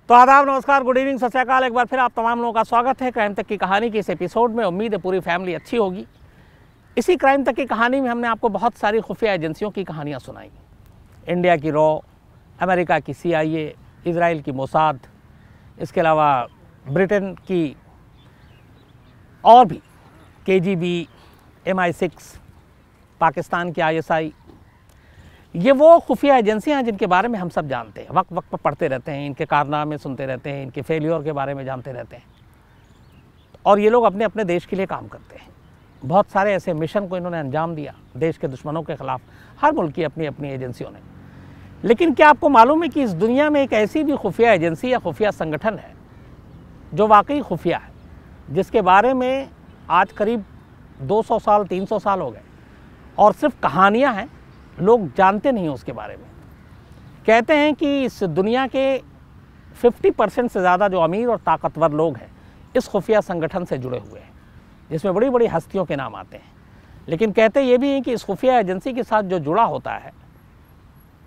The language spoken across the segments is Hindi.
तो आदाब, नमस्कार, गुड इवनिंग, सत श्री अकाल। एक बार फिर आप तमाम लोगों का स्वागत है क्राइम तक की कहानी के इस एपिसोड में। उम्मीद है पूरी फैमिली अच्छी होगी। इसी क्राइम तक की कहानी में हमने आपको बहुत सारी खुफिया एजेंसियों की कहानियाँ सुनाई। इंडिया की रॉ, अमेरिका की CIA, इजराइल की मोसाद, इसके अलावा ब्रिटेन की और भी KGB, MI6, पाकिस्तान की ISI। ये वो खुफिया एजेंसियां हैं जिनके बारे में हम सब जानते हैं, वक्त वक्त पर पढ़ते रहते हैं, इनके कारनामे सुनते रहते हैं, इनके फेलियर के बारे में जानते रहते हैं। और ये लोग अपने अपने देश के लिए काम करते हैं। बहुत सारे ऐसे मिशन को इन्होंने अंजाम दिया देश के दुश्मनों के ख़िलाफ़। हर मुल्क की अपनी अपनी एजेंसियों ने। लेकिन क्या आपको मालूम है कि इस दुनिया में एक ऐसी भी खुफिया एजेंसी या खुफिया संगठन है जो वाकई खुफिया है, जिसके बारे में आज करीब 200 साल 300 साल हो गए और सिर्फ कहानियाँ हैं, लोग जानते नहीं हैं उसके बारे में। कहते हैं कि इस दुनिया के 50% से ज़्यादा जो अमीर और ताकतवर लोग हैं इस खुफिया संगठन से जुड़े हुए हैं, जिसमें बड़ी बड़ी हस्तियों के नाम आते हैं। लेकिन कहते ये भी हैं कि इस खुफिया एजेंसी के साथ जो जुड़ा होता है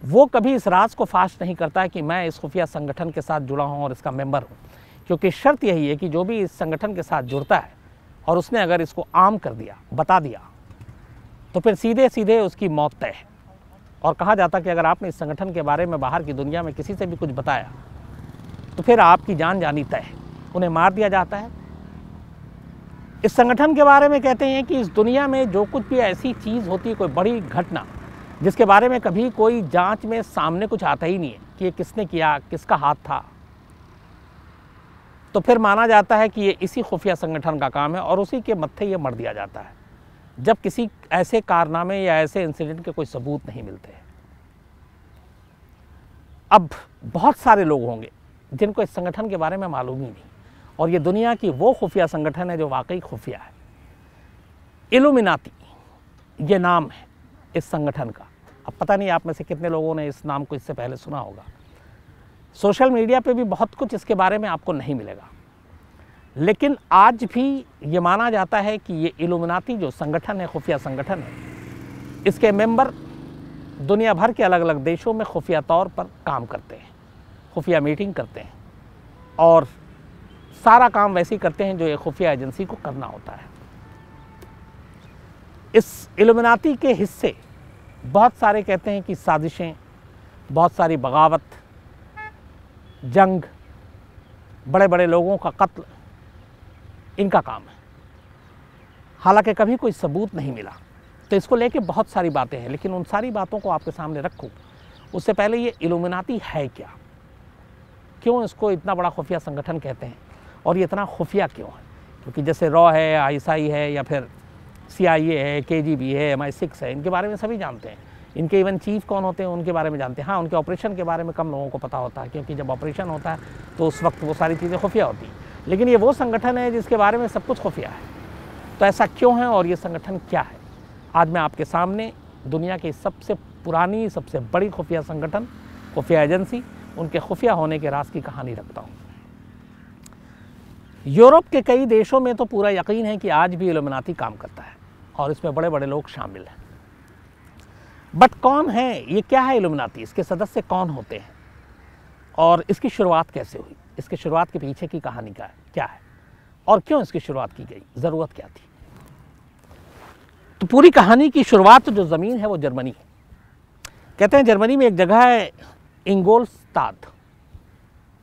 वो कभी इस राज को फाश नहीं करता है कि मैं इस खुफिया संगठन के साथ जुड़ा हूँ और इसका मेंबर हूँ, क्योंकि शर्त यही है कि जो भी इस संगठन के साथ जुड़ता है और उसने अगर इसको आम कर दिया, बता दिया, तो फिर सीधे सीधे उसकी मौत तय है। और कहा जाता कि अगर आपने इस संगठन के बारे में बाहर की दुनिया में किसी से भी कुछ बताया तो फिर आपकी जान जानी तय है, उन्हें मार दिया जाता है। इस संगठन के बारे में कहते हैं कि इस दुनिया में जो कुछ भी ऐसी चीज़ होती है, कोई बड़ी घटना जिसके बारे में कभी कोई जांच में सामने कुछ आता ही नहीं है कि ये किसने किया, किसका हाथ था, तो फिर माना जाता है कि ये इसी खुफिया संगठन का काम है और उसी के मत्थे ये मर दिया जाता है जब किसी ऐसे कारनामे या ऐसे इंसिडेंट के कोई सबूत नहीं मिलते। अब बहुत सारे लोग होंगे जिनको इस संगठन के बारे में मालूम ही नहीं, और ये दुनिया की वो खुफिया संगठन है जो वाकई खुफिया है। इल्यूमिनाती ये नाम है इस संगठन का। अब पता नहीं आप में से कितने लोगों ने इस नाम को इससे पहले सुना होगा। सोशल मीडिया पे भी बहुत कुछ इसके बारे में आपको नहीं मिलेगा, लेकिन आज भी ये माना जाता है कि ये इल्यूमिनाती जो संगठन है, खुफिया संगठन है, इसके मेंबर दुनिया भर के अलग अलग देशों में खुफिया तौर पर काम करते हैं, खुफिया मीटिंग करते हैं और सारा काम वैसे ही करते हैं जो ये खुफिया एजेंसी को करना होता है। इस इल्यूमिनाती के हिस्से बहुत सारे कहते हैं कि साजिशें, बहुत सारी बगावत, जंग, बड़े बड़े लोगों का कत्ल, इनका काम है। हालांकि कभी कोई सबूत नहीं मिला, तो इसको लेके बहुत सारी बातें हैं, लेकिन उन सारी बातों को आपके सामने रखूं उससे पहले ये इल्यूमिनाती है क्या, क्यों इसको इतना बड़ा खुफिया संगठन कहते हैं और ये इतना खुफिया क्यों है। क्योंकि जैसे रॉ है, ISI है, या फिर CIA है, KGB है, MI6 है, इनके बारे में सभी जानते हैं। इनके इवन चीफ कौन होते हैं उनके बारे में जानते हैं। हाँ, उनके ऑपरेशन के बारे में कम लोगों को पता होता है, क्योंकि जब ऑपरेशन होता है तो उस वक्त वो सारी चीज़ें खुफिया होती हैं। लेकिन ये वो संगठन है जिसके बारे में सब कुछ खुफिया है। तो ऐसा क्यों है और ये संगठन क्या है, आज मैं आपके सामने दुनिया की सबसे पुरानी, सबसे बड़ी खुफिया संगठन, खुफिया एजेंसी, उनके खुफिया होने के राज की कहानी रखता हूँ। यूरोप के कई देशों में तो पूरा यकीन है कि आज भी इल्यूमिनाती काम करता है और इसमें बड़े बड़े लोग शामिल हैं। बट कौन है ये, क्या है इल्यूमिनाती, इसके सदस्य कौन होते हैं और इसकी शुरुआत कैसे हुई, इसकी शुरुआत के पीछे की कहानी का क्या है और क्यों इसकी शुरुआत की गई, ज़रूरत क्या थी। तो पूरी कहानी की शुरुआत जो ज़मीन है वो जर्मनी है। कहते हैं जर्मनी में एक जगह है इंगोलस्ताद,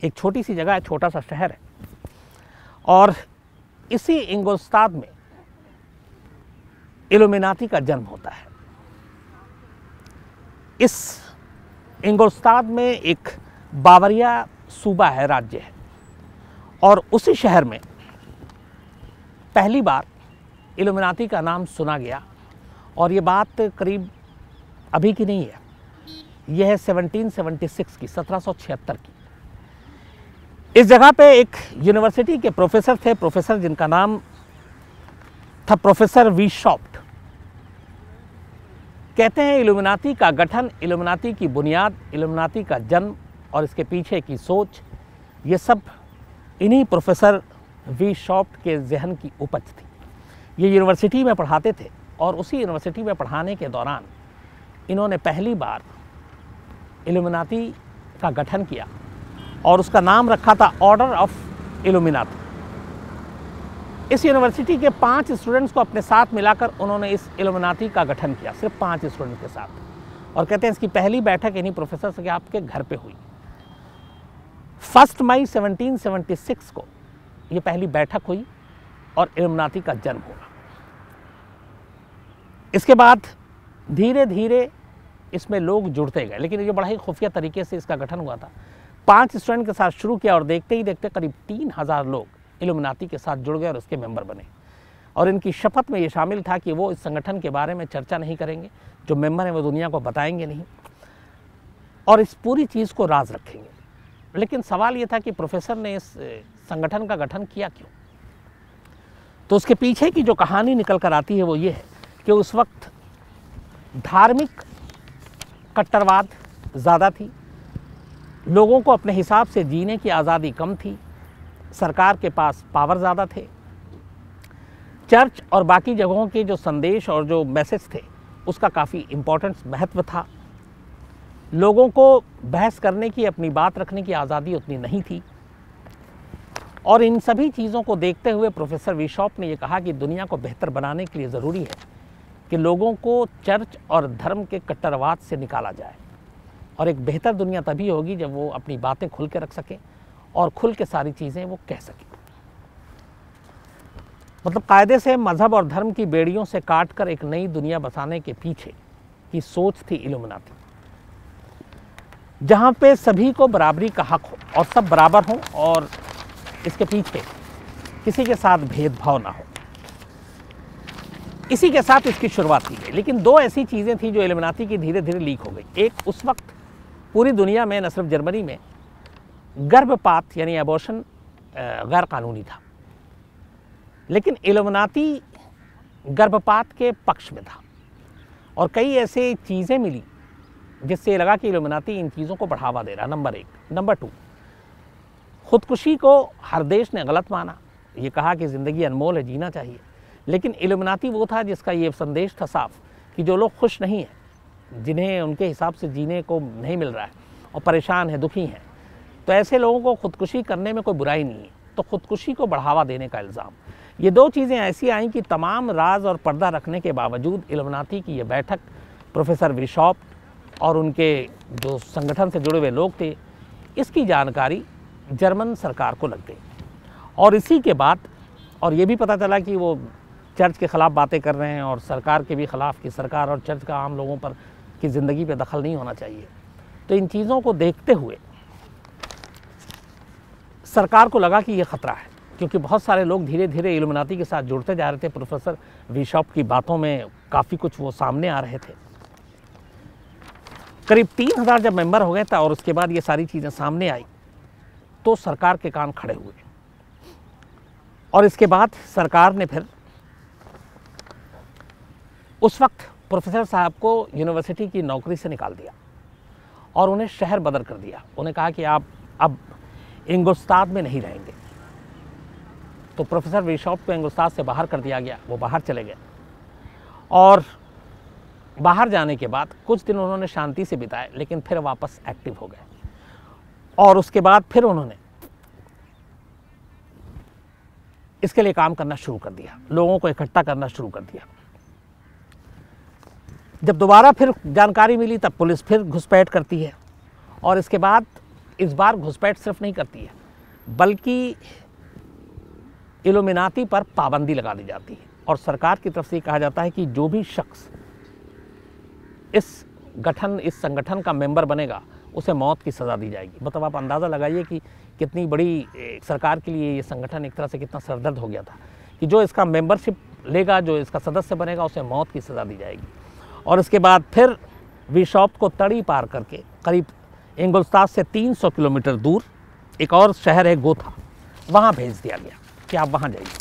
एक छोटी सी जगह है, छोटा सा शहर है, और इसी इंगोलस्ताद में इल्यूमिनाती का जन्म होता है। इस इंगोलस्ताद में एक बावरिया सूबा है, राज्य है, और उसी शहर में पहली बार इल्यूमिनाती का नाम सुना गया। और ये बात करीब अभी की नहीं है, यह है 1776 की, 1776 की। इस जगह पे एक यूनिवर्सिटी के प्रोफेसर थे, प्रोफेसर जिनका नाम था प्रोफेसर वीशॉप्ट। कहते हैं इल्यूमिनाती का गठन, इल्यूमिनाती की बुनियाद, इल्यूमिनाती का जन्म और इसके पीछे की सोच, ये सब इन्हीं प्रोफेसर वीशॉप्ट के जहन की उपज थी। ये यूनिवर्सिटी में पढ़ाते थे और उसी यूनिवर्सिटी में पढ़ाने के दौरान इन्होंने पहली बार इल्यूमिनाती का गठन किया और उसका नाम रखा था ऑर्डर ऑफ इल्यूमिनाटी। इस यूनिवर्सिटी के 5 स्टूडेंट्स को अपने साथ मिलाकर उन्होंने इस इल्यूमिनाटी का गठन किया, सिर्फ 5 स्टूडेंट के साथ। और कहते हैं इसकी पहली बैठक इन्हीं प्रोफेसर से आपके घर पे हुई। 1 मई 1776 को ये पहली बैठक हुई और इल्यूमिनाटी का जन्म हुआ। इसके बाद धीरे धीरे इसमें लोग जुड़ते गए, लेकिन ये बड़ा ही खुफिया तरीके से इसका गठन हुआ था। 5 स्टूडेंट के साथ शुरू किया और देखते ही देखते करीब 3000 लोग इल्यूमिनाटी के साथ जुड़ गए और उसके मेंबर बने। और इनकी शपथ में ये शामिल था कि वो इस संगठन के बारे में चर्चा नहीं करेंगे, जो मेंबर हैं वो दुनिया को बताएंगे नहीं और इस पूरी चीज़ को राज रखेंगे। लेकिन सवाल ये था कि प्रोफेसर ने इस संगठन का गठन किया क्यों? तो उसके पीछे की जो कहानी निकल कर आती है वो ये है कि उस वक्त धार्मिक कट्टरवाद ज़्यादा थी, लोगों को अपने हिसाब से जीने की आज़ादी कम थी, सरकार के पास पावर ज़्यादा थे, चर्च और बाकी जगहों के जो संदेश और जो मैसेज थे उसका काफ़ी इम्पोर्टेंस महत्व था, लोगों को बहस करने की, अपनी बात रखने की आज़ादी उतनी नहीं थी। और इन सभी चीज़ों को देखते हुए प्रोफेसर बिशॉप ने यह कहा कि दुनिया को बेहतर बनाने के लिए ज़रूरी है कि लोगों को चर्च और धर्म के कट्टरवाद से निकाला जाए, और एक बेहतर दुनिया तभी होगी जब वो अपनी बातें खुल के रख सकें और खुल के सारी चीज़ें वो कह सकें। मतलब कायदे से मज़हब और धर्म की बेड़ियों से काट कर एक नई दुनिया बसाने के पीछे की सोच थी इल्यूमिनाटी, जहाँ पे सभी को बराबरी का हक हो और सब बराबर हों और इसके पीछे किसी के साथ भेदभाव ना हो। इसी के साथ इसकी शुरुआत की गई। लेकिन 2 ऐसी चीज़ें थी जो इल्यूमिनाटी की धीरे धीरे लीक हो गई। एक, उस वक्त पूरी दुनिया में, न सिर्फ जर्मनी में, गर्भपात यानी एबॉर्शन गैर कानूनी था, लेकिन इल्यूमिनाटी गर्भपात के पक्ष में था। और कई ऐसे चीज़ें मिली जिससे लगा कि इल्यूमिनाटी इन चीज़ों को बढ़ावा दे रहा, नंबर 1। नंबर 2, खुदकुशी को हर देश ने गलत माना, ये कहा कि ज़िंदगी अनमोल है, जीना चाहिए। लेकिन इल्यूमिनाटी वो था जिसका ये संदेश था साफ कि जो लोग खुश नहीं हैं, जिन्हें उनके हिसाब से जीने को नहीं मिल रहा है और परेशान हैं, दुखी हैं, तो ऐसे लोगों को खुदकुशी करने में कोई बुराई नहीं है। तो खुदकुशी को बढ़ावा देने का इल्ज़ाम, ये 2 चीज़ें ऐसी आईं कि तमाम राज और पर्दा रखने के बावजूद इल्यूमिनाटी की ये बैठक प्रोफेसर बिशॉप और उनके जो संगठन से जुड़े हुए लोग थे, इसकी जानकारी जर्मन सरकार को लग गई। और इसी के बाद और ये भी पता चला कि वो चर्च के ख़िलाफ़ बातें कर रहे हैं और सरकार के भी ख़िलाफ़, कि सरकार और चर्च का आम लोगों पर की ज़िंदगी पे दखल नहीं होना चाहिए। तो इन चीज़ों को देखते हुए सरकार को लगा कि ये ख़तरा है, क्योंकि बहुत सारे लोग धीरे धीरे इल्यूमिनाटी के साथ जुड़ते जा रहे थे। प्रोफेसर बिशॉप की बातों में काफ़ी कुछ वो सामने आ रहे थे। करीब 3000 जब मेंबर हो गए थे और उसके बाद ये सारी चीज़ें सामने आई तो सरकार के कान खड़े हुए। और इसके बाद सरकार ने फिर उस वक्त प्रोफेसर साहब को यूनिवर्सिटी की नौकरी से निकाल दिया और उन्हें शहर बदर कर दिया। उन्हें कहा कि आप अब इंगुस्ताद में नहीं रहेंगे। तो प्रोफेसर बिशॉप को इंगुस्ताद से बाहर कर दिया गया, वो बाहर चले गए। और बाहर जाने के बाद कुछ दिन उन्होंने शांति से बिताए, लेकिन फिर वापस एक्टिव हो गए। और उसके बाद फिर उन्होंने इसके लिए काम करना शुरू कर दिया, लोगों को इकट्ठा करना शुरू कर दिया। जब दोबारा फिर जानकारी मिली तब पुलिस फिर घुसपैठ करती है। और इसके बाद इस बार घुसपैठ सिर्फ नहीं करती है, बल्कि इल्यूमिनाटी पर पाबंदी लगा दी जाती है। और सरकार की तरफ से कहा जाता है कि जो भी शख्स इस संगठन का मेंबर बनेगा उसे मौत की सज़ा दी जाएगी। मतलब आप अंदाज़ा लगाइए कि कितनी बड़ी सरकार के लिए ये संगठन एक तरह से कितना सरदर्द हो गया था कि जो इसका मेंबरशिप लेगा, जो इसका सदस्य बनेगा, उसे मौत की सज़ा दी जाएगी। और इसके बाद फिर बिशॉप को तड़ी पार करके करीब इंगुस्ताद से 300 किलोमीटर दूर एक और शहर है गोथा, वहाँ भेज दिया गया कि आप वहाँ जाइए।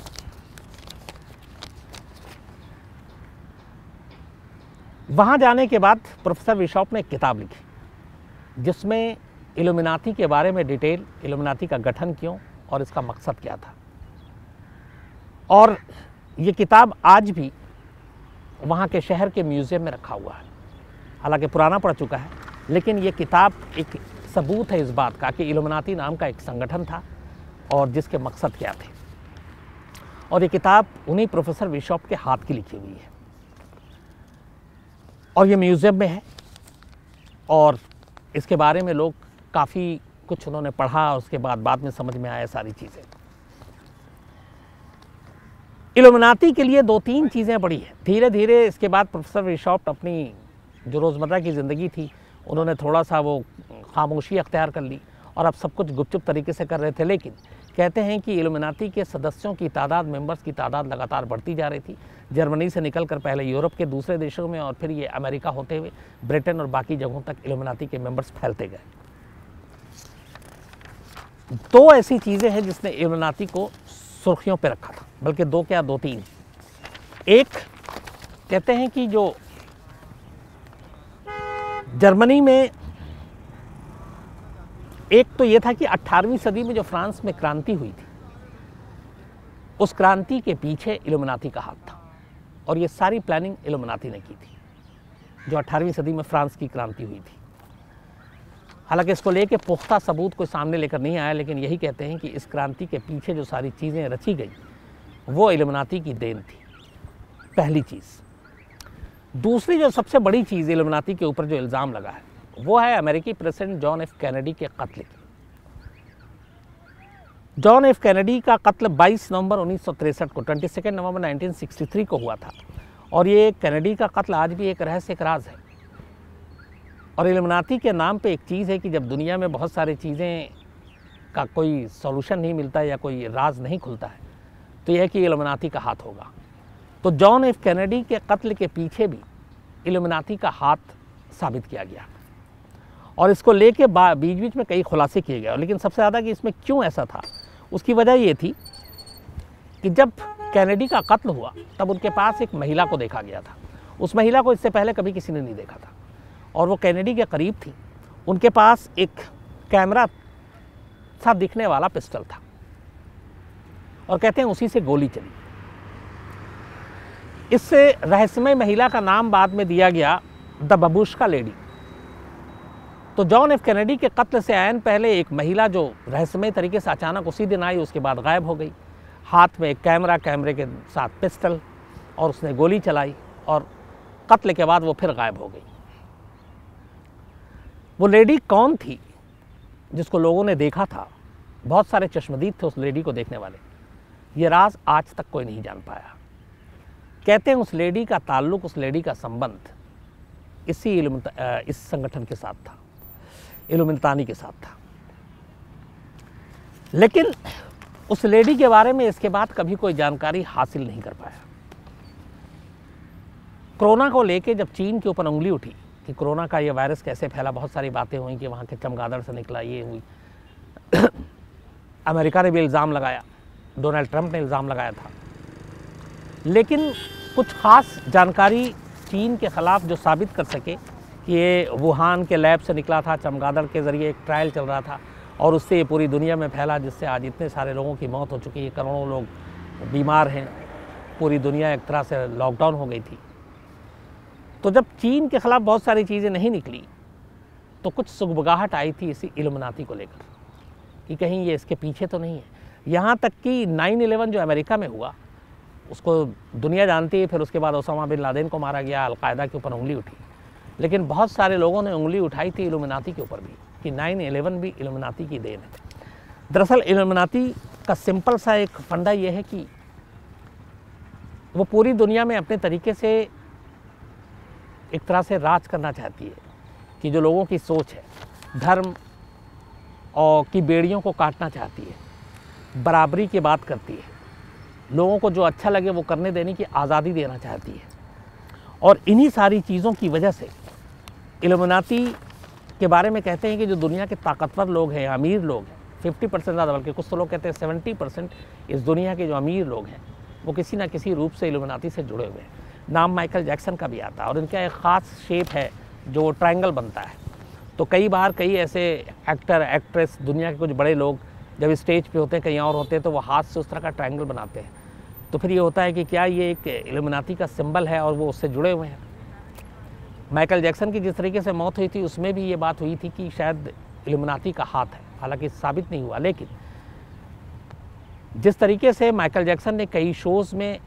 वहाँ जाने के बाद प्रोफेसर बिशॉप ने एक किताब लिखी जिसमें इल्यूमिनाटी के बारे में डिटेल, इल्यूमिनाटी का गठन क्यों और इसका मकसद क्या था। और ये किताब आज भी वहाँ के शहर के म्यूज़ियम में रखा हुआ है। हालांकि पुराना पड़ चुका है, लेकिन ये किताब एक सबूत है इस बात का कि इल्यूमिनाती नाम का एक संगठन था और जिसके मकसद क्या थे। और ये किताब उन्हीं प्रोफेसर बिशॉप के हाथ की लिखी हुई है और ये म्यूज़ियम में है और इसके बारे में लोग काफ़ी कुछ उन्होंने पढ़ा और उसके बाद में समझ में आया सारी चीज़ें। इल्यूमिनाती के लिए 2-3 चीज़ें बड़ी हैं। धीरे धीरे इसके बाद प्रोफेसर बिशॉप अपनी जो रोज़मर्रा की ज़िंदगी थी उन्होंने थोड़ा सा वो खामोशी अख्तियार कर ली और अब सब कुछ गुपचुप तरीके से कर रहे थे। लेकिन कहते हैं कि इल्यूमिनाती के सदस्यों की तादाद, मेंबर्स की तादाद लगातार बढ़ती जा रही थी। जर्मनी से निकलकर पहले यूरोप के दूसरे देशों में और फिर ये अमेरिका होते हुए ब्रिटेन और बाकी जगहों तक इल्यूमिनाती के मेंबर्स फैलते गए। 2 ऐसी चीज़ें हैं जिसने इल्यूमिनाती को सुर्खियों पे रखा था, बल्कि 2 क्या 2-3। एक कहते हैं कि जो जर्मनी में एक तो ये था कि 18वीं सदी में जो फ्रांस में क्रांति हुई थी उस क्रांति के पीछे इल्यूमिनाती का हाथ था और ये सारी प्लानिंग इल्यूमिनाती ने की थी, जो 18वीं सदी में फ्रांस की क्रांति हुई थी। हालांकि इसको लेके पुख्ता सबूत कोई सामने लेकर नहीं आया, लेकिन यही कहते हैं कि इस क्रांति के पीछे जो सारी चीज़ें रची गई वो इल्यूमिनाती की देन थी, पहली चीज़। दूसरी जो सबसे बड़ी चीज़ इल्यूमिनाती के ऊपर जो इल्ज़ाम लगा है वो है अमेरिकी प्रेसिडेंट जॉन एफ कैनेडी के कत्ल की। जॉन एफ कैनेडी का कत्ल 22 नवंबर 1963 को 22 नवंबर 1963 को हुआ था और ये कैनेडी का कत्ल आज भी एक रहस्य का राज है। और इल्यूमिनाती के नाम पे एक चीज़ है कि जब दुनिया में बहुत सारी चीज़ें का कोई सॉल्यूशन नहीं मिलता या कोई राज नहीं खुलता है तो यह है कि इल्यूमिनाती का हाथ होगा। तो जॉन एफ कैनेडी के कत्ल के पीछे भी इल्यूमिनाती का हाथ साबित किया गया और इसको लेके बीच बीच में कई खुलासे किए गए। लेकिन सबसे ज़्यादा कि इसमें क्यों ऐसा था उसकी वजह ये थी कि जब कैनेडी का कत्ल हुआ तब उनके पास एक महिला को देखा गया था। उस महिला को इससे पहले कभी किसी ने नहीं देखा था और वो कैनेडी के करीब थी। उनके पास एक कैमरा सा दिखने वाला पिस्टल था और कहते हैं उसी से गोली चली। इससे रहस्यमय महिला का नाम बाद में दिया गया द बबूश्का लेडी। तो जॉन एफ कैनेडी के कत्ल से आयन पहले एक महिला जो रहस्यमय तरीके से अचानक उसी दिन आई, उसके बाद गायब हो गई। हाथ में एक कैमरा, कैमरे के साथ पिस्टल और उसने गोली चलाई और कत्ल के बाद वो फिर गायब हो गई। वो लेडी कौन थी जिसको लोगों ने देखा था? बहुत सारे चश्मदीद थे उस लेडी को देखने वाले। ये राज आज तक कोई नहीं जान पाया। कहते हैं उस लेडी का ताल्लुक, उस लेडी का संबंध इस संगठन के साथ था, इल्यूमिनाती के साथ था। लेकिन उस लेडी के बारे में इसके बाद कभी कोई जानकारी हासिल नहीं कर पाया। कोरोना को लेके जब चीन के ऊपर उंगली उठी कि कोरोना का ये वायरस कैसे फैला, बहुत सारी बातें हुई कि वहाँ के चमगादड़ से निकला, ये हुई। अमेरिका ने भी इल्ज़ाम लगाया, डोनाल्ड ट्रंप ने इल्ज़ाम लगाया था। लेकिन कुछ ख़ास जानकारी चीन के ख़िलाफ़ जो साबित कर सके कि ये वुहान के लैब से निकला था, चमगादड़ के ज़रिए एक ट्रायल चल रहा था और उससे ये पूरी दुनिया में फैला, जिससे आज इतने सारे लोगों की मौत हो चुकी है, करोड़ों लोग बीमार हैं, पूरी दुनिया एक तरह से लॉकडाउन हो गई थी। तो जब चीन के ख़िलाफ़ बहुत सारी चीज़ें नहीं निकली तो कुछ सुगबगाहट आई थी इसी इल्यूमिनाती को लेकर कि कहीं ये इसके पीछे तो नहीं है। यहाँ तक कि 9/11 जो अमेरिका में हुआ उसको दुनिया जानती है, फिर उसके बाद ओसामा बिन लादेन को मारा गया, अलकायदा के ऊपर उंगली उठी। लेकिन बहुत सारे लोगों ने उंगली उठाई थी इल्यूमिनाती के ऊपर भी कि 9/11 भी इल्यूमिनाती की देन है। दरअसल इल्यूमिनाती का सिंपल सा एक फंडा ये है कि वो पूरी दुनिया में अपने तरीके से एक तरह से राज करना चाहती है कि जो लोगों की सोच है, धर्म और की बेड़ियों को काटना चाहती है, बराबरी की बात करती है, लोगों को जो अच्छा लगे वो करने देने की आज़ादी देना चाहती है। और इन्हीं सारी चीज़ों की वजह से इल्यूमिनाती के बारे में कहते हैं कि जो दुनिया के ताकतवर लोग हैं, अमीर लोग हैं, 50% ज़्यादा, बल्कि कुछ तो लोग कहते हैं 70% इस दुनिया के जो अमीर लोग हैं वो किसी ना किसी रूप से इल्यूमिनाती से जुड़े हुए हैं। नाम माइकल जैक्सन का भी आता है और इनका एक ख़ास शेप है जो ट्रायंगल बनता है। तो कई बार कई ऐसे एक्टर, एक्ट्रेस, दुनिया के कुछ बड़े लोग जब स्टेज पे होते हैं, कहीं और होते हैं, तो वो हाथ से उस तरह का ट्रायंगल बनाते हैं। तो फिर ये होता है कि क्या ये एक इल्यूमिनाती का सिंबल है और वो उससे जुड़े हुए हैं। माइकल जैक्सन की जिस तरीके से मौत हुई थी उसमें भी ये बात हुई थी कि शायद इल्यूमिनाटी का हाथ है। हालांकि साबित नहीं हुआ, लेकिन जिस तरीके से माइकल जैक्सन ने कई शोज़ में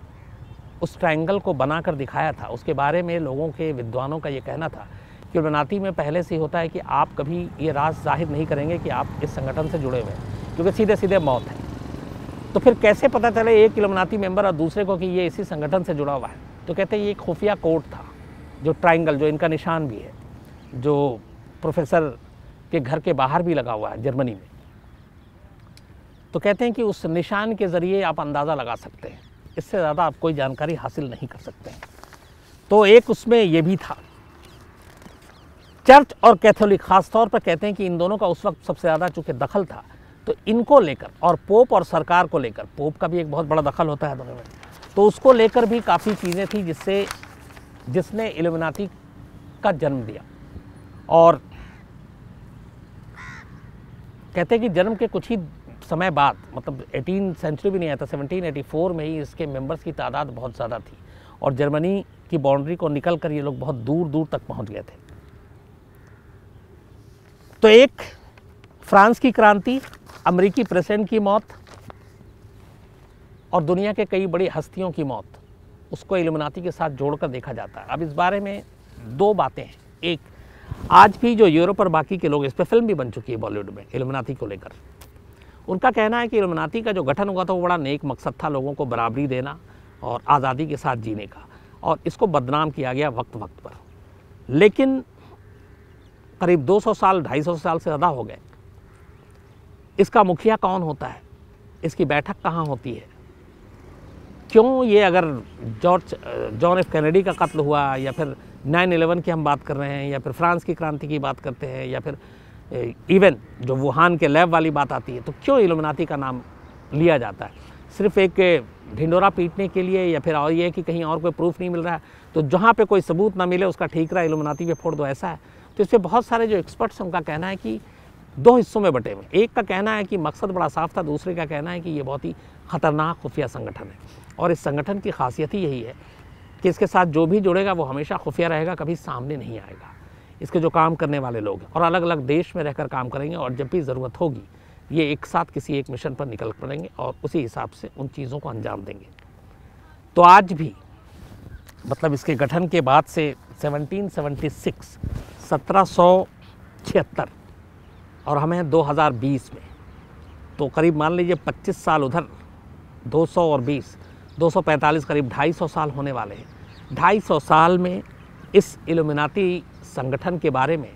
उस ट्रायंगल को बनाकर दिखाया था, उसके बारे में लोगों के विद्वानों का ये कहना था कि इल्यूमिनाटी में पहले से ही होता है कि आप कभी ये राज जाहिर नहीं करेंगे कि आप इस संगठन से जुड़े हुए हैं, क्योंकि सीधे सीधे मौत है। तो फिर कैसे पता चले एक इल्यूमिनाटी मेंबर और दूसरे को कि ये इसी संगठन से जुड़ा हुआ है? तो कहते हैं ये एक खुफिया कोड था, जो ट्रायंगल, जो इनका निशान भी है, जो प्रोफेसर के घर के बाहर भी लगा हुआ है जर्मनी में। तो कहते हैं कि उस निशान के ज़रिए आप अंदाज़ा लगा सकते हैं, इससे ज़्यादा आप कोई जानकारी हासिल नहीं कर सकते हैं। तो एक उसमें ये भी था। चर्च और कैथोलिक ख़ास तौर पर कहते हैं कि इन दोनों का उस वक्त सबसे ज़्यादा चूँकि दखल था, तो इनको लेकर, और पोप और सरकार को लेकर, पोप का भी एक बहुत बड़ा दखल होता है दोनों में, तो उसको लेकर भी काफ़ी चीज़ें थी जिसने इल्यूमिनाटी का जन्म दिया। और कहते हैं कि जन्म के कुछ ही समय बाद, मतलब 18 सेंचुरी भी नहीं आया था, 1784 में ही इसके मेंबर्स की तादाद बहुत ज़्यादा थी और जर्मनी की बाउंड्री को निकल कर ये लोग बहुत दूर दूर तक पहुंच गए थे। तो एक फ्रांस की क्रांति, अमेरिकी प्रेसिडेंट की मौत और दुनिया के कई बड़ी हस्तियों की मौत, उसको इल्यूमिनाटी के साथ जोड़कर देखा जाता है। अब इस बारे में दो बातें हैं। एक, आज भी जो यूरोप और बाकी के लोग, इस पर फिल्म भी बन चुकी है बॉलीवुड में इल्यूमिनाटी को लेकर, उनका कहना है कि इल्यूमिनाटी का जो गठन हुआ था वो बड़ा नेक मकसद था, लोगों को बराबरी देना और आज़ादी के साथ जीने का, और इसको बदनाम किया गया वक्त वक्त पर। लेकिन करीब 200 साल, 250 साल से ज़्यादा हो गए। इसका मुखिया कौन होता है, इसकी बैठक कहाँ होती है, क्यों ये, अगर जॉन एफ कैनेडी का कत्ल हुआ, या फिर 9/11 की हम बात कर रहे हैं, या फिर फ्रांस की क्रांति की बात करते हैं, या फिर इवन जो वुहान के लैब वाली बात आती है, तो क्यों इल्यूमिनाटी का नाम लिया जाता है? सिर्फ एक ढिंडोरा पीटने के लिए, या फिर और ये कि कहीं और कोई प्रूफ नहीं मिल रहा है, तो जहाँ पे कोई सबूत ना मिले उसका ठीकरा इल्यूमिनाटी पे फोड़ दो, ऐसा है? तो इस पर बहुत सारे जो एक्सपर्ट्स हैं उनका कहना है कि दो हिस्सों में बटे हुए। एक का कहना है कि मकसद बड़ा साफ था, दूसरे का कहना है कि ये बहुत ही ख़तरनाक खुफिया संगठन है, और इस संगठन की खासियत ही यही है कि इसके साथ जो भी जुड़ेगा वो हमेशा खुफिया रहेगा, कभी सामने नहीं आएगा। इसके जो काम करने वाले लोग हैं और अलग अलग देश में रहकर काम करेंगे, और जब भी ज़रूरत होगी ये एक साथ किसी एक मिशन पर निकल पड़ेंगे और उसी हिसाब से उन चीज़ों को अंजाम देंगे। तो आज भी, मतलब इसके गठन के बाद से 1776 और हमें 2020 में, तो करीब मान लीजिए 25 साल उधर, 200 और 20, 245, करीब 250 साल होने वाले हैं। 250 साल में इस इल्यूमिनाटी संगठन के बारे में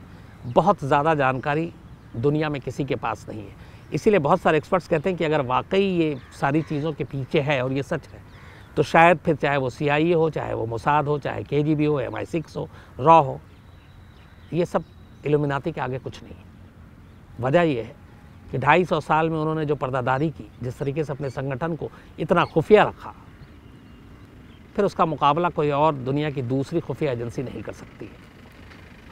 बहुत ज़्यादा जानकारी दुनिया में किसी के पास नहीं है। इसीलिए बहुत सारे एक्सपर्ट्स कहते हैं कि अगर वाकई ये सारी चीज़ों के पीछे है और ये सच है, तो शायद फिर चाहे वो CIA हो, चाहे वो मोसाद हो, चाहे KGB हो, MI6 हो, रॉ हो, ये सब इल्यूमिनाटी के आगे कुछ नहीं है। वजह ये है कि 250 साल में उन्होंने जो पर्दादारी की, जिस तरीके से अपने संगठन को इतना खुफिया रखा, फिर उसका मुकाबला कोई और दुनिया की दूसरी खुफिया एजेंसी नहीं कर सकती है।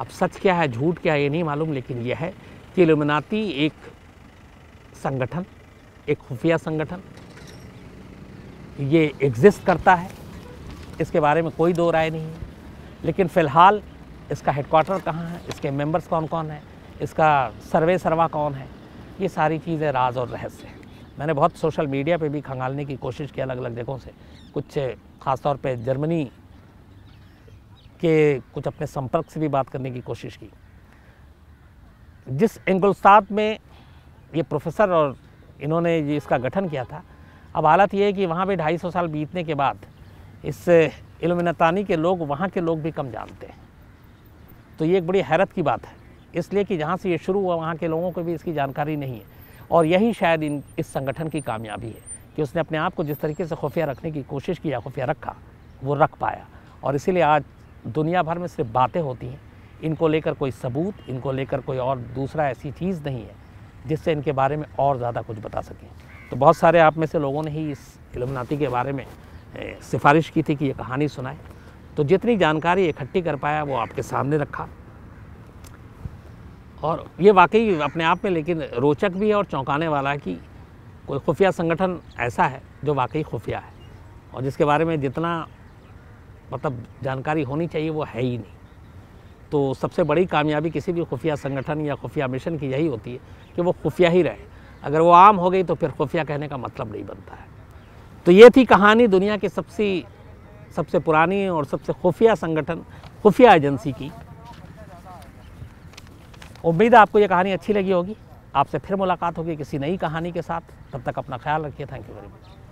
अब सच क्या है, झूठ क्या है, ये नहीं मालूम, लेकिन यह है कि इल्यूमिनाटी एक संगठन, एक खुफिया संगठन, ये एग्जिस्ट करता है, इसके बारे में कोई दो राय नहीं है। लेकिन फ़िलहाल इसका हेडक्वार्टर कहाँ है, इसके मेंबर्स कौन कौन है, इसका सर्वा कौन है, ये सारी चीज़ें राज और रहस्य हैं। मैंने बहुत सोशल मीडिया पे भी खंगालने की कोशिश की अलग अलग जगहों से, कुछ ख़ास तौर पे जर्मनी के कुछ अपने संपर्क से भी बात करने की कोशिश की। जिस इंगुलस्तात में ये प्रोफेसर और इन्होंने ये इसका गठन किया था, अब हालत ये है कि वहाँ पे 250 साल बीतने के बाद इस इल्यूमिनाटी के लोग, वहाँ के लोग भी कम जानते हैं। तो ये एक बड़ी हैरत की बात है, इसलिए कि जहाँ से ये शुरू हुआ वहाँ के लोगों को भी इसकी जानकारी नहीं है। और यही शायद इस संगठन की कामयाबी है कि उसने अपने आप को जिस तरीके से खुफिया रखने की कोशिश की या खुफिया रखा, वो रख पाया। और इसीलिए आज दुनिया भर में सिर्फ बातें होती हैं, इनको लेकर कोई सबूत, इनको लेकर कोई और दूसरा ऐसी चीज़ नहीं है जिससे इनके बारे में और ज़्यादा कुछ बता सकें। तो बहुत सारे आप में से लोगों ने ही इस इल्यूमिनाटी के बारे में सिफारिश की थी कि ये कहानी सुनाए, तो जितनी जानकारी इकट्ठी कर पाया वो आपके सामने रखा। और ये वाकई अपने आप में लेकिन रोचक भी है और चौंकाने वाला है कि कोई खुफिया संगठन ऐसा है जो वाकई खुफिया है और जिसके बारे में जितना मतलब जानकारी होनी चाहिए वो है ही नहीं। तो सबसे बड़ी कामयाबी किसी भी खुफिया संगठन या खुफिया मिशन की यही होती है कि वो खुफिया ही रहे। अगर वो आम हो गई तो फिर खुफिया कहने का मतलब नहीं बनता है। तो ये थी कहानी दुनिया की सबसे पुरानी और सबसे खुफिया संगठन, खुफिया एजेंसी की। उम्मीद है आपको ये कहानी अच्छी लगी होगी। आपसे फिर मुलाकात होगी किसी नई कहानी के साथ। तब तक अपना ख्याल रखिए। Thank you very much.